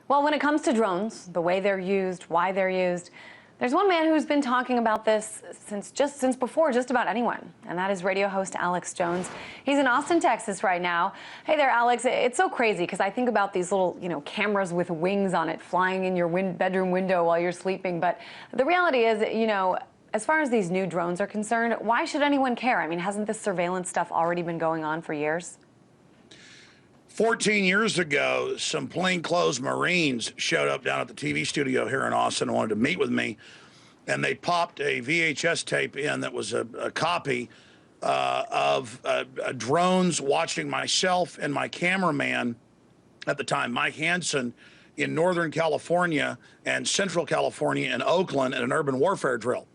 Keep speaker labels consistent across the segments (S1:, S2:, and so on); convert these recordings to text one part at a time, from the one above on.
S1: Well, when it comes to drones, the way they're used, why they're used, there's one man who's been talking about this since before just about anyone, and that is radio host Alex Jones. He's in Austin, Texas right now. Hey there, Alex. It's so crazy because I think about these little, cameras with wings on it flying in your bedroom window while you're sleeping. But the reality is, as far as these new drones are concerned, why should anyone care? I mean, hasn't this surveillance stuff already been going on for years?
S2: 14 years ago, some plainclothes Marines showed up down at the TV studio here in Austin and wanted to meet with me. And they popped a VHS tape in that was a copy of drones watching myself and my cameraman at the time, Mike Hansen, in Northern California and Central California in Oakland at an urban warfare drill.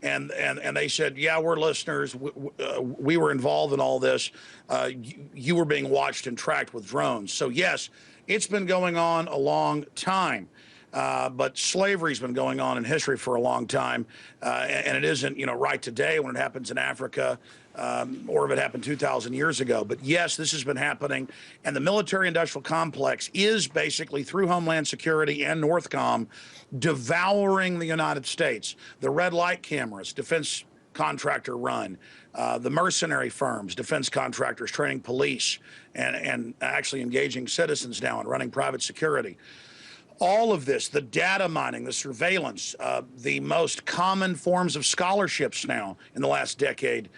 S2: And they said, yeah, we're listeners. We were involved in all this. You were being watched and tracked with drones. So, yes, it's been going on a long time. But slavery's been going on in history for a long time. And it isn't, right today when it happens in Africa or if it happened 2,000 years ago. But, yes, this has been happening. And the military-industrial complex is basically, through Homeland Security and Northcom, devouring the United States. The red light cameras, defense contractor run, the mercenary firms, defense contractors training police and actually engaging citizens now and running private security. All of this, the data mining, the surveillance, the most common forms of scholarships now in the last decade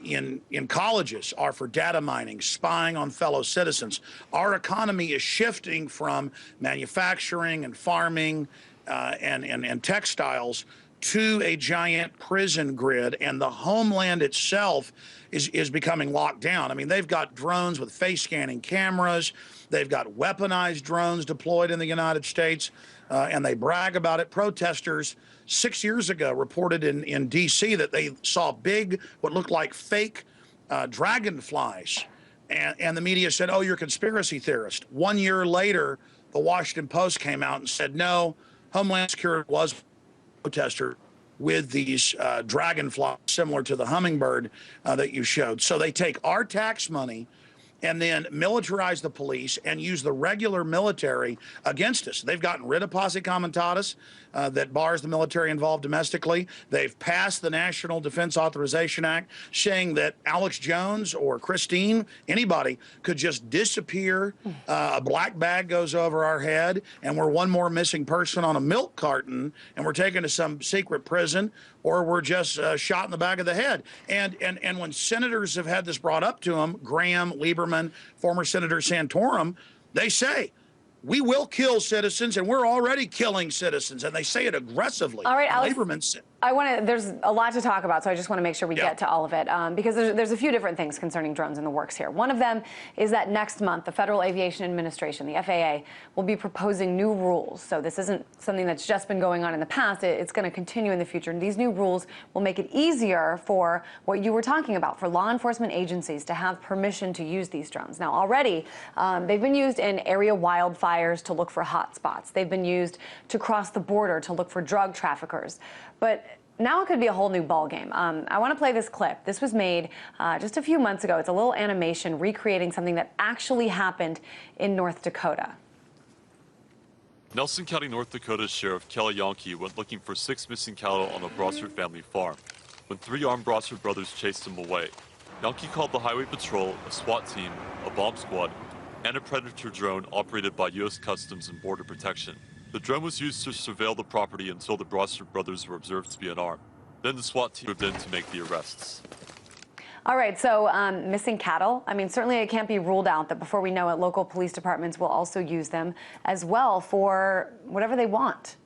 S2: in colleges are for data mining, spying on fellow citizens. Our economy is shifting from manufacturing and farming and textiles to a giant prison grid, and the homeland itself is becoming locked down. I mean, they've got drones with face scanning cameras. They've got weaponized drones deployed in the United States, and they brag about it. Protesters 6 years ago reported in D.C. that they saw big, what looked like fake dragonflies, and the media said, oh, you're a conspiracy theorist. 1 year later, the Washington Post came out and said, no, Homeland Security was protester with these dragonflies similar to the hummingbird that you showed. So they take our tax money and then militarize the police and use the regular military against us. They've gotten rid of Posse Comitatus that bars the military involved domestically. They've passed the National Defense Authorization Act saying that Alex Jones or Christine, anybody, could just disappear. A black bag goes over our head and we're one more missing person on a milk carton and we're taken to some secret prison, or we're just shot in the back of the head. And when senators have had this brought up to them, Graham, Lieberman, former Senator Santorum, they say, we will kill citizens, and we're already killing citizens, and they say it aggressively.
S1: All right, Alex,
S2: Lieberman,
S1: there's a lot to talk about, so I just want to make sure we get to all of it, because there's a few different things concerning drones in the works here. One of them is that next month, the Federal Aviation Administration, the FAA, will be proposing new rules. So this isn't something that's just been going on in the past. It's going to continue in the future. And these new rules will make it easier for what you were talking about, for law enforcement agencies to have permission to use these drones. Now, already, they've been used in area wildfires to look for hot spots. They've been used to cross the border to look for drug traffickers. But now it could be a whole new ballgame. I want to play this clip. This was made just a few months ago. It's a little animation recreating something that actually happened in North Dakota.
S3: Nelson County, North Dakota Sheriff Kelly Yonke went looking for 6 missing cattle on a Brossard family farm when 3 armed Brossard brothers chased him away. Yonke called the Highway Patrol, a SWAT team, a bomb squad, and a Predator drone operated by U.S. Customs and Border Protection. The drone was used to surveil the property until the Brossard brothers were observed to be unarmed. Then the SWAT team moved in to make the arrests.
S1: All right, so missing cattle. I mean, certainly it can't be ruled out that before we know it, local police departments will also use them as well for whatever they want.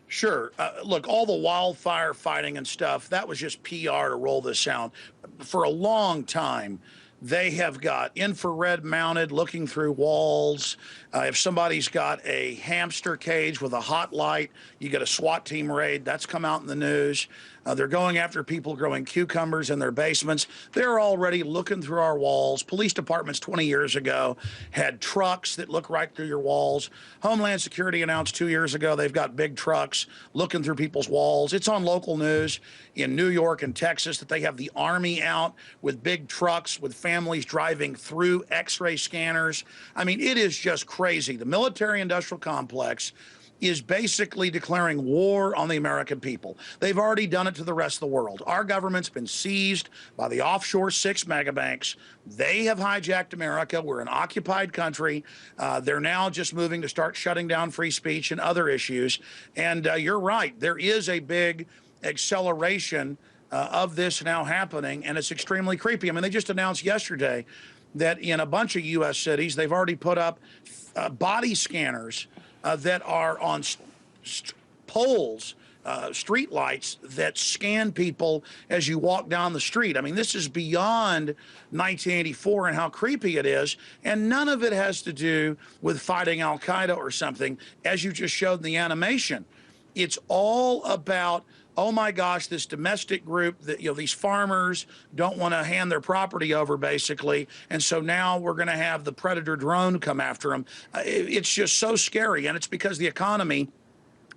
S2: Sure. Look, all the wildfire fighting and stuff, that was just PR to roll this out. For a long time, they have got infrared mounted looking through walls. If somebody's got a hamster cage with a hot light, you get a SWAT team raid. That's come out in the news. They're going after people growing cucumbers in their basements. They're already looking through our walls. Police departments 20 years ago had trucks that look right through your walls. Homeland Security announced 2 years ago they've got big trucks looking through people's walls. It's on local news in New York and Texas that they have the Army out with big trucks with families driving through X-ray scanners. I mean, it is just crazy. The military-industrial complex is basically declaring war on the American people. They've already done it to the rest of the world. Our government's been seized by the offshore 6 megabanks. They have hijacked America. We're an occupied country. They're now just moving to start shutting down free speech and other issues. And you're right, there is a big acceleration of this now happening, and it's extremely creepy. I mean, they just announced yesterday that in a bunch of U.S. cities, they've already put up body scanners that are on poles, street lights that scan people as you walk down the street. I mean, this is beyond 1984 and how creepy it is, and none of it has to do with fighting Al-Qaeda or something, as you just showed in the animation. It's all about, oh my gosh, this domestic group that, you know, these farmers don't want to hand their property over, basically, and so now we're going to have the Predator drone come after them. It's just so scary, and it's because the economy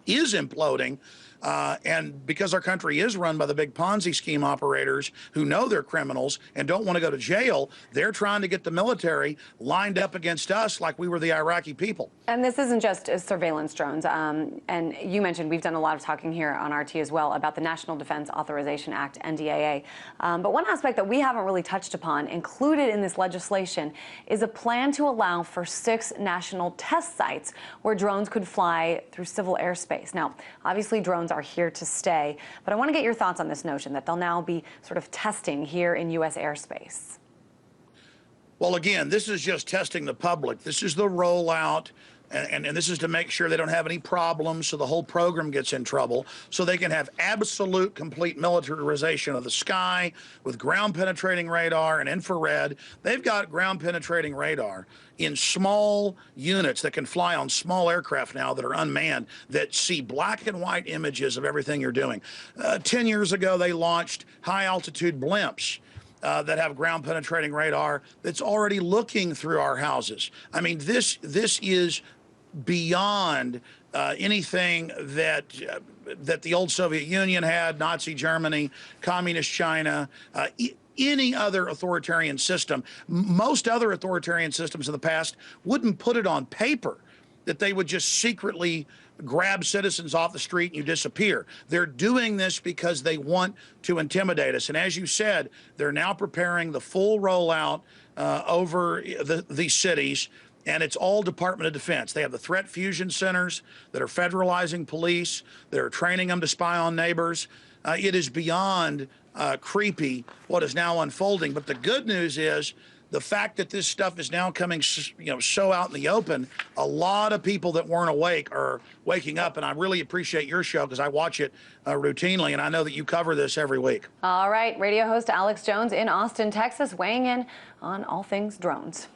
S2: is imploding. And because our country is run by the big Ponzi scheme operators who know they're criminals and don't want to go to jail, they're trying to get the military lined up against us like we were the Iraqi people.
S1: And this isn't just surveillance drones. And you mentioned we've done a lot of talking here on RT as well about the National Defense Authorization Act, NDAA. But one aspect that we haven't really touched upon, included in this legislation, is a plan to allow for 6 national test sites where drones could fly through civil airspace. Now, obviously, drones are here to stay, but I want to get your thoughts on this notion that they'll now be sort of testing here in U.S. airspace.
S2: Well, again, this is just testing the public. This is the rollout, and this is to make sure they don't have any problems so the whole program gets in trouble, so they can have absolute complete militarization of the sky with ground-penetrating radar and infrared. They've got ground-penetrating radar in small units that can fly on small aircraft now that are unmanned, that see black and white images of everything you're doing. 10 years ago, they launched high-altitude blimps that have ground-penetrating radar that's already looking through our houses. I mean, this is beyond anything that the old Soviet Union had, Nazi Germany, Communist China, any other authoritarian system. Most other authoritarian systems in the past wouldn't put it on paper, that they would just secretly grab citizens off the street and you disappear. They're doing this because they want to intimidate us. And as you said, they're now preparing the full rollout over these cities, and it's all Department of Defense. They have the threat fusion centers that are federalizing police. They're training them to spy on neighbors. It is beyond creepy what is now unfolding. But the good news is the fact that this stuff is now coming, so out in the open. A lot of people that weren't awake are waking up, and I really appreciate your show because I watch it routinely, and I know that you cover this every week.
S1: All right, radio host Alex Jones in Austin, Texas, weighing in on all things drones.